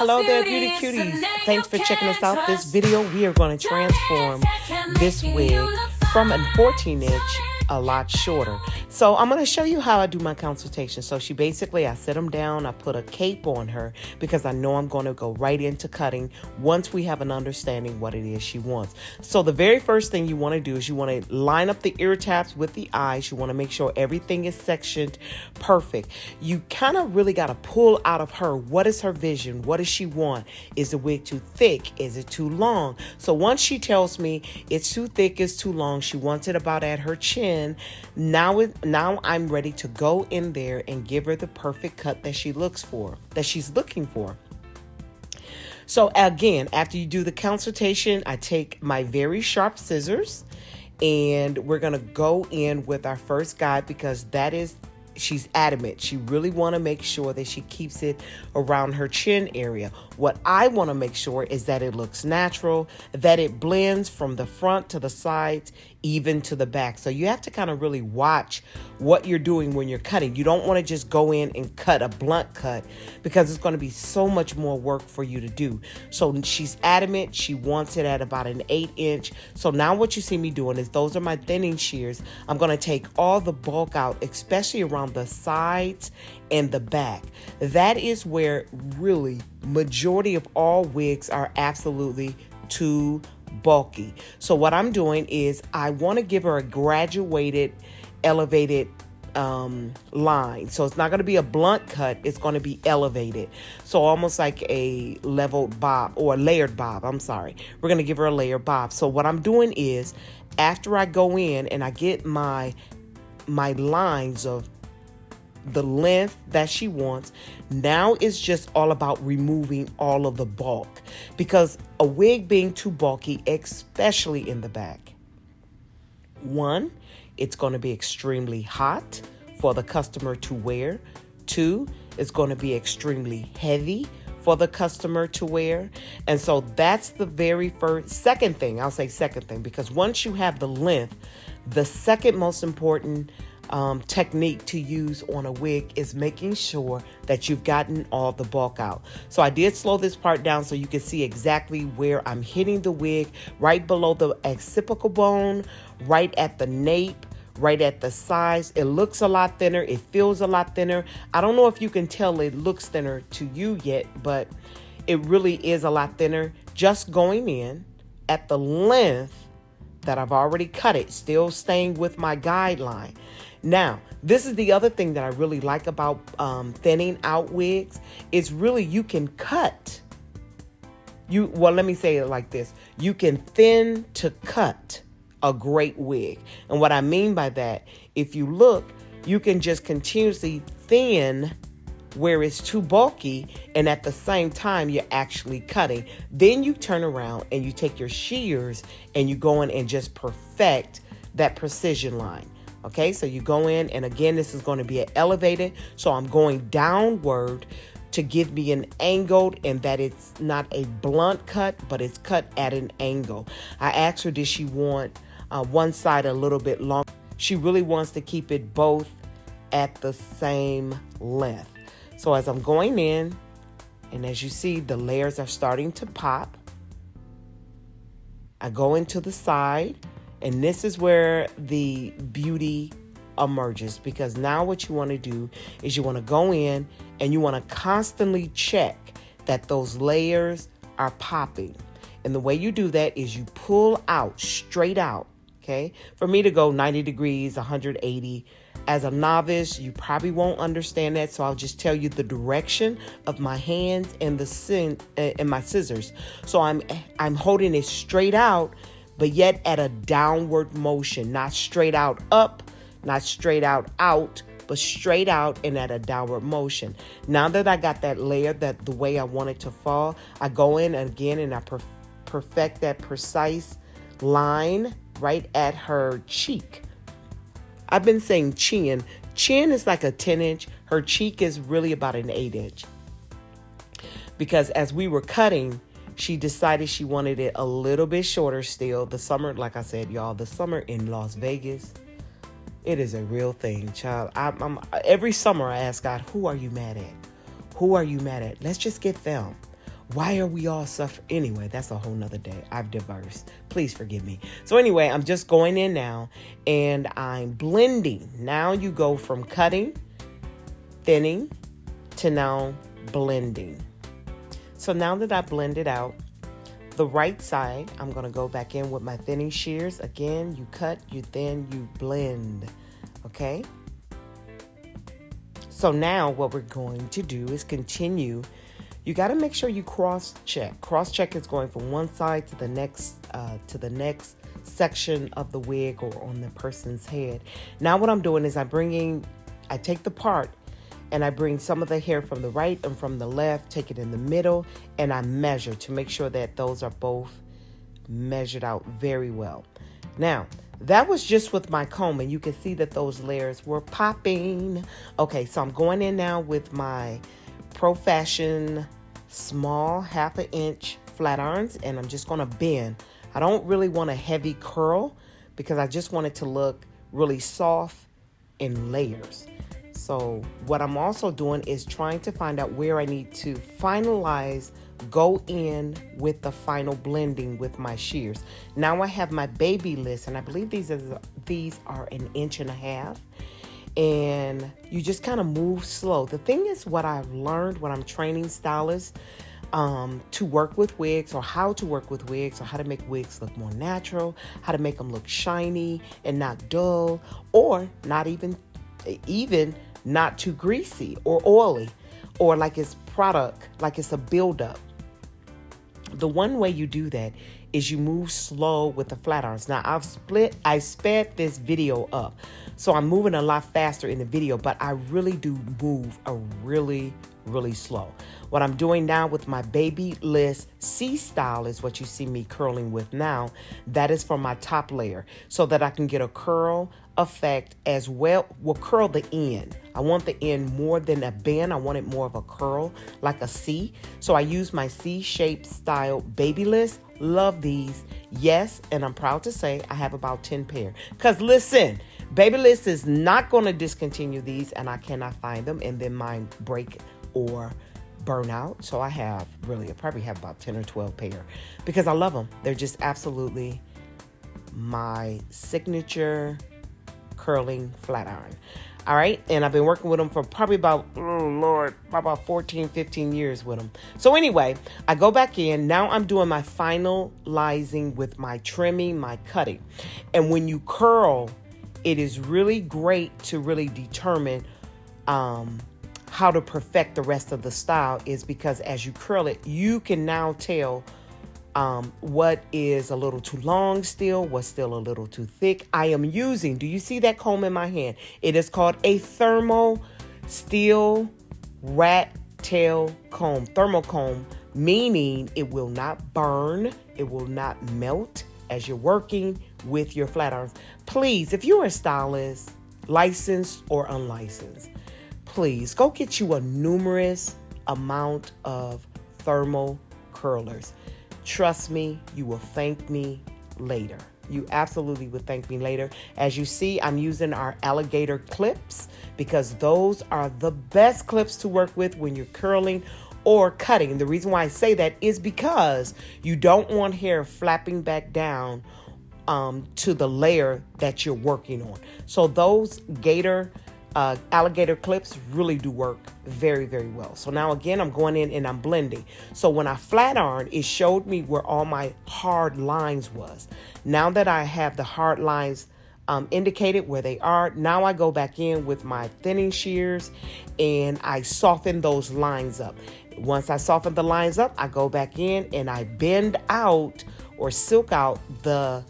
Hello there, beauty cuties. Thanks for checking us out. This video, we are going to transform this wig from a 14-inch a lot shorter. So I'm going to show you how I do my consultation. So I sit them down, I put a cape on her because I know I'm going to go right into cutting once we have an understanding what it is she wants. So the very first thing you want to do is you want to line up the ear tabs with the eyes. You want to make sure everything is sectioned perfect. You kind of really got to pull out of her, what is her vision? What does she want? Is the wig too thick? Is it too long? So once she tells me it's too thick, it's too long, she wants it about at her chin, now I'm ready to go in there and give her the perfect cut that she's looking for. So again, after you do the consultation, I take my very sharp scissors and we're going to go in with our first guide because she's adamant. She really want to make sure that she keeps it around her chin area. What I want to make sure is that it looks natural, that it blends from the front to the sides, even to the back. So you have to kind of really watch what you're doing when you're cutting. You don't want to just go in and cut a blunt cut because it's going to be so much more work for you to do. So she's adamant. She wants it at about an 8-inch. So now what you see me doing is those are my thinning shears. I'm going to take all the bulk out, especially around the sides and the back. That is where really majority of all wigs are absolutely too bulky. So what I'm doing is I want to give her a graduated, elevated line. So it's not going to be a blunt cut. It's going to be elevated. So almost like a leveled bob or a layered bob. I'm sorry. We're going to give her a layered bob. So what I'm doing is after I go in and I get my lines of the length that she wants, now it's just all about removing all of the bulk because a wig being too bulky, especially in the back, one, it's going to be extremely hot for the customer to wear. Two, it's going to be extremely heavy for the customer to wear. And so that's the very second thing because once you have the length, the second most important technique to use on a wig is making sure that you've gotten all the bulk out. So I did slow this part down so you can see exactly where I'm hitting the wig, right below the occipital bone, right at the nape, right at the sides. It looks a lot thinner. It feels a lot thinner. I don't know if you can tell it looks thinner to you yet, but it really is a lot thinner. Just going in at the length that I've already cut it, still staying with my guideline. Now, this is the other thing that I really like about thinning out wigs is really you can cut. Let me say it like this. You can thin to cut a great wig. And what I mean by that, if you look, you can just continuously thin where it's too bulky and at the same time you're actually cutting. Then you turn around and you take your shears and you go in and just perfect that precision line. Okay, so you go in and again, this is going to be an elevated. So I'm going downward to give me an angled and that it's not a blunt cut, but it's cut at an angle. I asked her, did she want one side a little bit longer? She really wants to keep it both at the same length. So as I'm going in, and as you see, the layers are starting to pop. I go into the side, and this is where the beauty emerges because now what you want to do is you want to go in and you want to constantly check that those layers are popping. And the way you do that is you pull out, straight out, okay? For me to go 90 degrees, 180, as a novice, you probably won't understand that, so I'll just tell you the direction of my hands and and my scissors. So I'm holding it straight out, but yet at a downward motion, not straight out up, not straight out, but straight out and at a downward motion. Now that I got that layer the way I want it to fall, I go in again and I perfect that precise line right at her cheek. I've been saying chin. Chin is like a 10-inch. Her cheek is really about an 8-inch. Because as we were cutting, she decided she wanted it a little bit shorter still. The summer, like I said, y'all, the summer in Las Vegas, it is a real thing, child. Every summer I ask God, who are you mad at? Who are you mad at? Let's just get them. Why are we all suffering? Anyway, that's a whole nother day. I've diversed. Please forgive me. So anyway, I'm just going in now and I'm blending. Now you go from cutting, thinning, to now blending. So now that I blended out the right side, I'm going to go back in with my thinning shears. Again, you cut, you thin, you blend. Okay? So now what we're going to do is continue. You got to make sure you cross-check. Cross-check is going from one side to the next section of the wig or on the person's head. Now what I'm doing is I take the part and I bring some of the hair from the right and from the left, take it in the middle, and I measure to make sure that those are both measured out very well. Now, that was just with my comb, and you can see that those layers were popping. Okay, so I'm going in now with my Pro Fashion small 1/2 inch flat irons, and I'm just going to bend. I don't really want a heavy curl because I just want it to look really soft in layers. So what I'm also doing is trying to find out where I need to finalize, go in with the final blending with my shears. Now I have my baby list, and I believe these are 1.5 inches. And you just kind of move slow. The thing is, what I've learned when I'm training stylists to work with wigs, or how to work with wigs, or how to make wigs look more natural, how to make them look shiny and not dull, or not even not too greasy or oily, or like it's product, like it's a buildup. The one way you do that is you move slow with the flat irons. Now I sped this video up, so I'm moving a lot faster in the video, but I really do move really slow. What I'm doing now with my Babyliss C style is what you see me curling with now. That is for my top layer, so that I can get a curl effect as well. We'll curl the end. I want the end more than a bend. I want it more of a curl, like a C. So I use my C-shaped style Babyliss. Love these. Yes, and I'm proud to say I have about 10 pair. Because listen, Babyliss is not going to discontinue these, and I cannot find them, and then mine break or burn out. So I probably have about 10 or 12 pair because I love them. They're just absolutely my signature curling flat iron. All right. And I've been working with them for probably about 14, 15 years with them. So anyway, I go back in. Now I'm doing my finalizing with my trimming, my cutting. And when you curl, it is really great to really determine how to perfect the rest of the style, is because as you curl it, you can now tell what is a little too long still, what's still a little too thick. I am using, do you see that comb in my hand? It is called a thermal steel rat tail comb. Thermal comb, meaning it will not burn, it will not melt as you're working with your flat irons. Please, if you're a stylist, licensed or unlicensed, please go get you a numerous amount of thermal curlers. Trust me, you will thank me later. You absolutely will thank me later. As you see, I'm using our alligator clips because those are the best clips to work with when you're curling or cutting. The reason why I say that is because you don't want hair flapping back down to the layer that you're working on. So those alligator clips really do work very well. So now again, I'm going in and I'm blending. So when I flat iron, it showed me where all my hard lines was. Now that I have the hard lines indicated where they are, now I go back in with my thinning shears and I soften those lines up. Once I soften the lines up, I go back in and I bend out or silk out the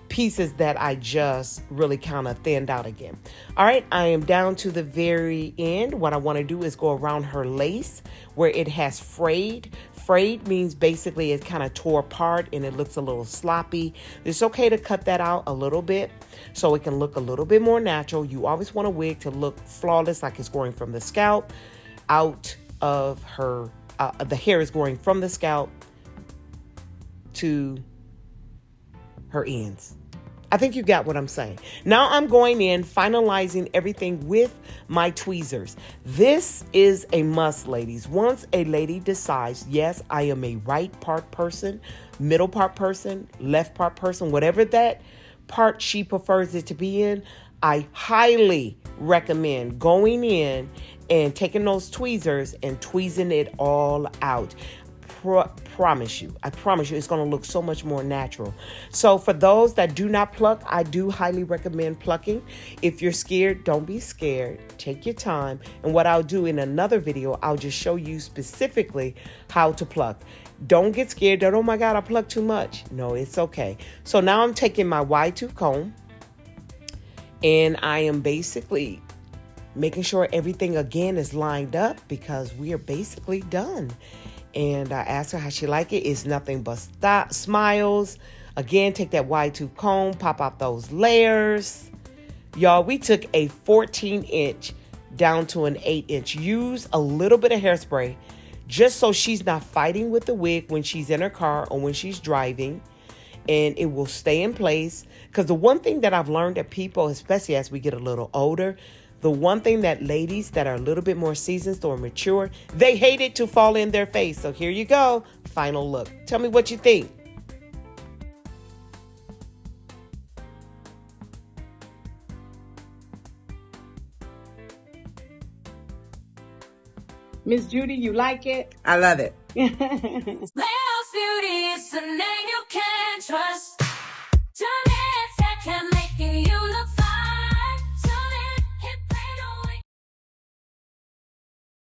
pieces that I just really kind of thinned out again. All right, I am down to the very end. What I want to do is go around her lace where it has frayed. Frayed means basically it kind of tore apart and it looks a little sloppy. It's okay to cut that out a little bit so it can look a little bit more natural. You always want a wig to look flawless, like it's going from the scalp out of her, the hair is going from the scalp to her ends. I think you got what I'm saying. Now I'm going in, finalizing everything with my tweezers. This is a must, ladies. Once a lady decides, yes, I am a right part person, middle part person, left part person, whatever that part she prefers it to be in, I highly recommend going in and taking those tweezers and tweezing it all out. Promise you, I promise you, it's going to look so much more natural. So for those that do not pluck, I do highly recommend plucking. If you're scared, don't be scared. Take your time. And what I'll do in another video, I'll just show you specifically how to pluck. Don't get scared that, oh my God, I plucked too much. No, it's okay. So now I'm taking my wide tooth comb and I am basically making sure everything again is lined up because we are basically done. And I asked her how she liked it. It's nothing but smiles. Again, take that wide tooth comb, pop out those layers. Y'all, we took a 14-inch down to an 8-inch. Use a little bit of hairspray just so she's not fighting with the wig when she's in her car or when she's driving. And it will stay in place. Because the one thing that I've learned that people, especially as we get a little older, the one thing that ladies that are a little bit more seasoned or mature, they hate it to fall in their face. So here you go. Final look. Tell me what you think. Miss Judy, you like it? I love it.